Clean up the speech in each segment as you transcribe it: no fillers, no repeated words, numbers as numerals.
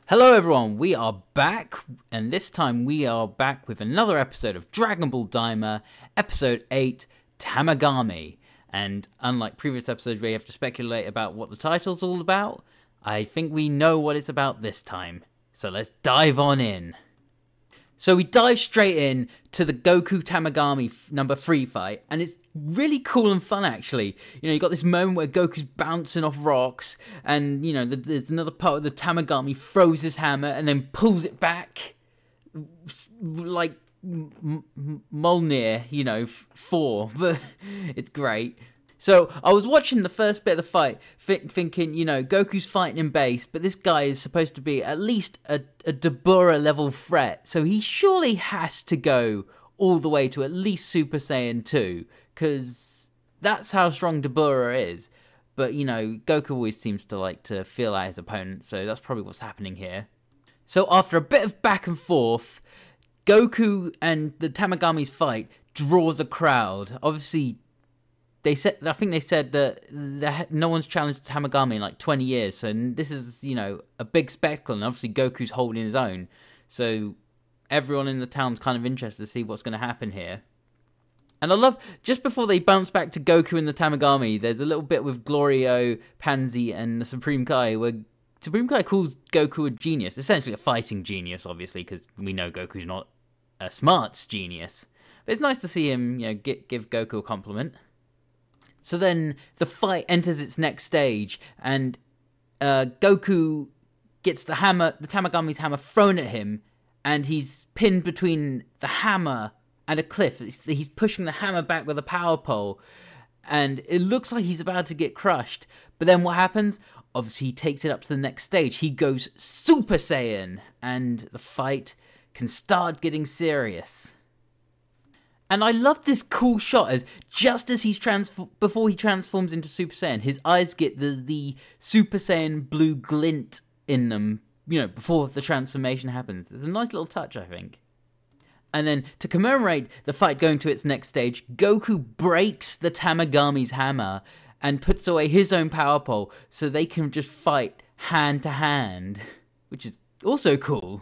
Hello everyone, we are back, and this time we are back with another episode of Dragon Ball Daima, episode 8, Tamagami. And unlike previous episodes where you have to speculate about what the title's all about, I think we know what it's about this time. So let's dive on in. So we dive straight in to the Goku Tamagami number 3 fight, and it's really cool and fun actually. You know, you got this moment where Goku's bouncing off rocks, and you know, there's another part where the Tamagami throws his hammer and then pulls it back, like Mjolnir, you know, 4, but it's great. So, I was watching the first bit of the fight, thinking, you know, Goku's fighting in base, but this guy is supposed to be at least a Dabura level threat, so he surely has to go all the way to at least Super Saiyan 2, because that's how strong Dabura is. But, you know, Goku always seems to like to feel out his opponent, so that's probably what's happening here. So, after a bit of back and forth, Goku and the Tamagami's fight draws a crowd. Obviously, I think they said that no one's challenged Tamagami in like 20 years, so this is, you know, a big spectacle, and obviously Goku's holding his own, so everyone in the town's kind of interested to see what's going to happen here. And I love, just before they bounce back to Goku and the Tamagami, there's a little bit with Glorio, Pansy, and the Supreme Kai, where Supreme Kai calls Goku a genius, essentially a fighting genius, obviously, because we know Goku's not a smarts genius. But it's nice to see him, you know, give Goku a compliment. So then the fight enters its next stage, and Goku gets the Tamagami's hammer thrown at him, and he's pinned between the hammer and a cliff. He's pushing the hammer back with a power pole, and it looks like he's about to get crushed. But then what happens? Obviously, he takes it up to the next stage. He goes Super Saiyan, and the fight can start getting serious. And I love this cool shot as just as before he transforms into Super Saiyan, his eyes get the Super Saiyan blue glint in them, you know, before the transformation happens. It's a nice little touch, I think. And then to commemorate the fight going to its next stage, Goku breaks the Tamagami's hammer and puts away his own power pole so they can just fight hand to hand, which is also cool.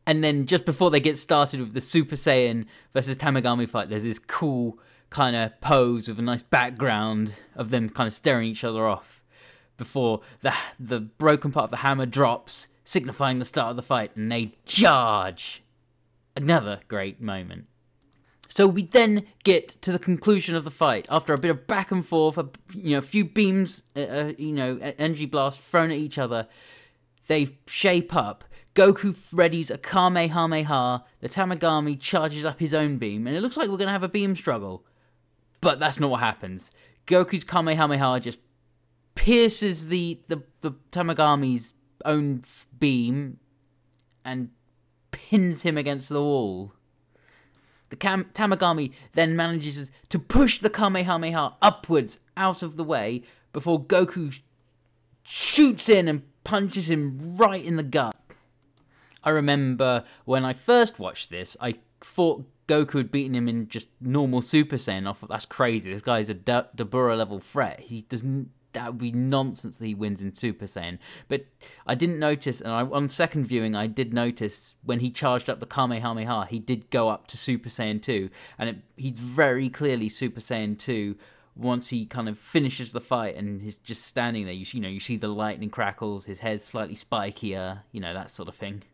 And then just before they get started with the Super Saiyan versus Tamagami fight, there's this cool kind of pose with a nice background of them kind of staring each other off before the broken part of the hammer drops, signifying the start of the fight, and they charge. Another great moment. So we then get to the conclusion of the fight. After a bit of back and forth, a few beams, energy blasts thrown at each other, they shape up. Goku readies a Kamehameha, the Tamagami charges up his own beam, and it looks like we're going to have a beam struggle. But that's not what happens. Goku's Kamehameha just pierces the Tamagami's own beam and pins him against the wall. The Tamagami then manages to push the Kamehameha upwards out of the way before Goku shoots in and punches him right in the gut. I remember when I first watched this, I thought Goku had beaten him in just normal Super Saiyan. I thought, that's crazy, this guy's a Dabura level threat. That would be nonsense that he wins in Super Saiyan. But I didn't notice, and on second viewing I did notice when he charged up the Kamehameha, he did go up to Super Saiyan 2, and he's very clearly Super Saiyan 2 once he kind of finishes the fight and he's just standing there. You see the lightning crackles, his hair's slightly spikier, you know, that sort of thing.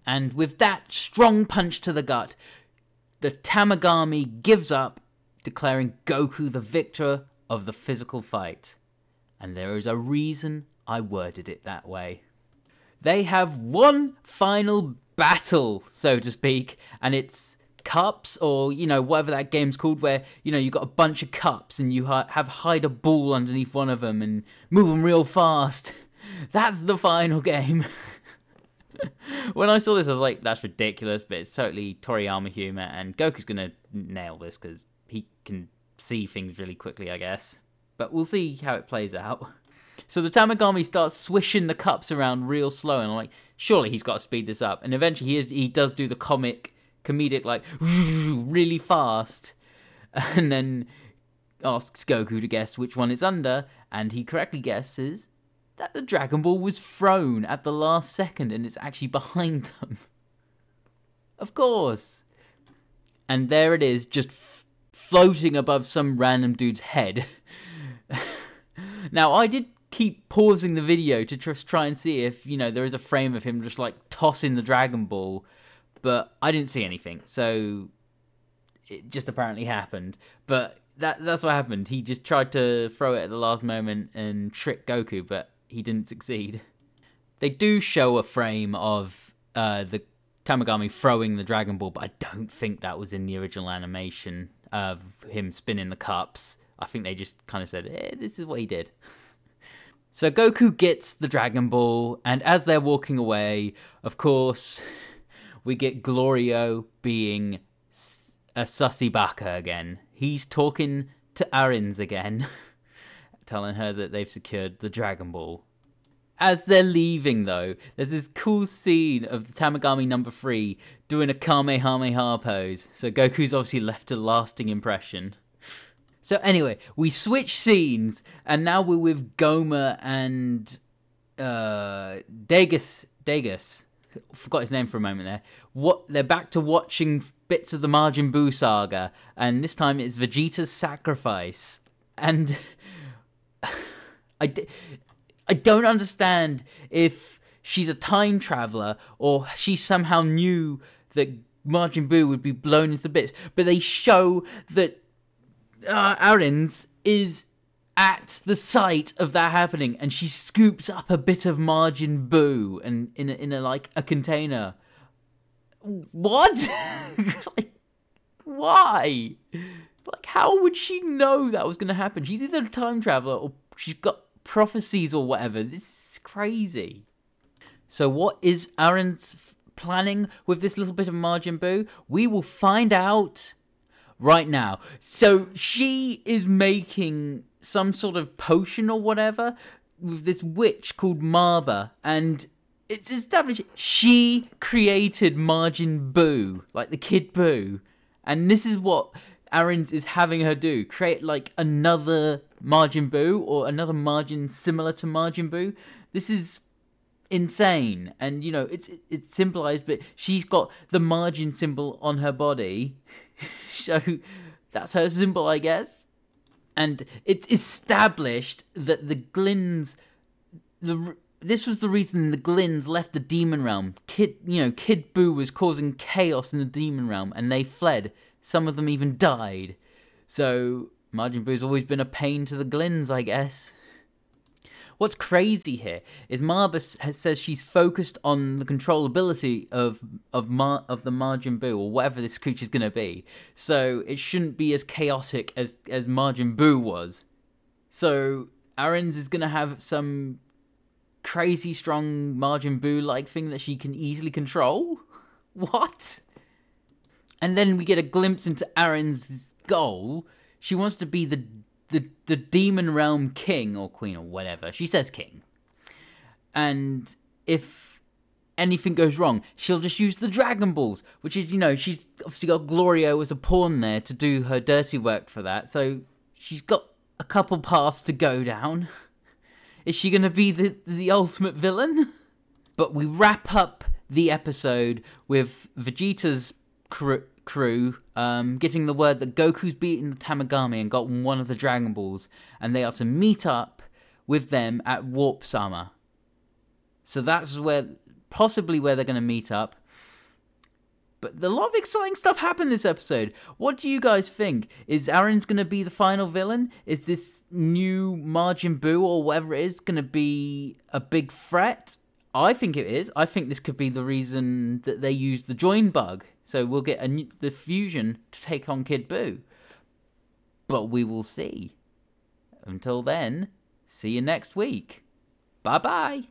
And with that strong punch to the gut, the Tamagami gives up, declaring Goku the victor of the physical fight. And there is a reason I worded it that way. They have one final battle, so to speak, and it's cups, or, you know, whatever that game's called, where, you know, you've got a bunch of cups and you hide a ball underneath one of them and move them real fast. That's the final game. When I saw this, I was like, that's ridiculous, but it's totally Toriyama humor, and Goku's gonna nail this because he can see things really quickly, I guess. But we'll see how it plays out. So the Tamagami starts swishing the cups around real slow, and I'm like, surely he's got to speed this up. And eventually he does do the comedic, like, really fast, and then asks Goku to guess which one it's under, and he correctly guesses that the Dragon Ball was thrown at the last second and it's actually behind them. Of course. And there it is, just floating above some random dude's head. Now, I did keep pausing the video to just try and see if, there is a frame of him just, like, tossing the Dragon Ball. But I didn't see anything, so it just apparently happened. But that's what happened. He just tried to throw it at the last moment and trick Goku, but he didn't succeed. They do show a frame of the Tamagami throwing the Dragon Ball, but I don't think that was in the original animation of him spinning the cups. I think they just kind of said, this is what he did. So Goku gets the Dragon Ball, and as they're walking away, of course, we get Glorio being a sussy baka again. He's talking to Arins again, telling her that they've secured the Dragon Ball. As they're leaving, though, there's this cool scene of the Tamagami number 3 doing a Kamehameha pose. So Goku's obviously left a lasting impression. So anyway, we switch scenes, and now we're with Goma and Degas. Forgot his name for a moment there. They're back to watching bits of the Majin Buu saga, and this time it's Vegeta's sacrifice. And I don't understand if she's a time traveler or she somehow knew that Majin Buu would be blown into bits. But they show that Arins is at the site of that happening, and she scoops up a bit of Majin Buu and in a container. What? Like, why? Like, how would she know that was going to happen? She's either a time traveler or she's got prophecies or whatever. This is crazy. So what is Arins planning with this little bit of Majin Buu? We will find out right now. So she is making some sort of potion or whatever with this witch called Marba, and it's established she created Majin Buu, like the Kid Buu, and this is what Arins is having her do, create like another Majin Buu or another Majin similar to Majin Buu. This is insane, and it's symbolized, but she's got the Majin symbol on her body, so that's her symbol, I guess. And it's established that the Glins, this was the reason the Glins left the Demon Realm. Kid Buu was causing chaos in the Demon Realm, and they fled. Some of them even died. So Majin Buu's always been a pain to the Glins, I guess. What's crazy here is Marba says she's focused on the controllability of the Majin Buu, or whatever this creature's going to be. So it shouldn't be as chaotic as Majin Buu was. So Arins is going to have some crazy strong Majin Buu-like thing that she can easily control? What? And then we get a glimpse into Arins' goal. She wants to be the Demon Realm king or queen or whatever. She says king. And if anything goes wrong, she'll just use the Dragon Balls, which is, she's obviously got Glorio as a pawn there to do her dirty work for that. So she's got a couple paths to go down. Is she going to be the ultimate villain? But we wrap up the episode with Vegeta's crew getting the word that Goku's beaten the Tamagami and got one of the Dragon Balls, and they are to meet up with them at Warp Summer. So that's possibly where they're going to meet up. But a lot of exciting stuff happened this episode. What do you guys think? Is Arins going to be the final villain? Is this new Majin Buu or whatever it is going to be a big threat? I think it is. I think this could be the reason that they use the join bug. So we'll get the fusion to take on Kid Buu. But we will see. Until then, see you next week. Bye-bye.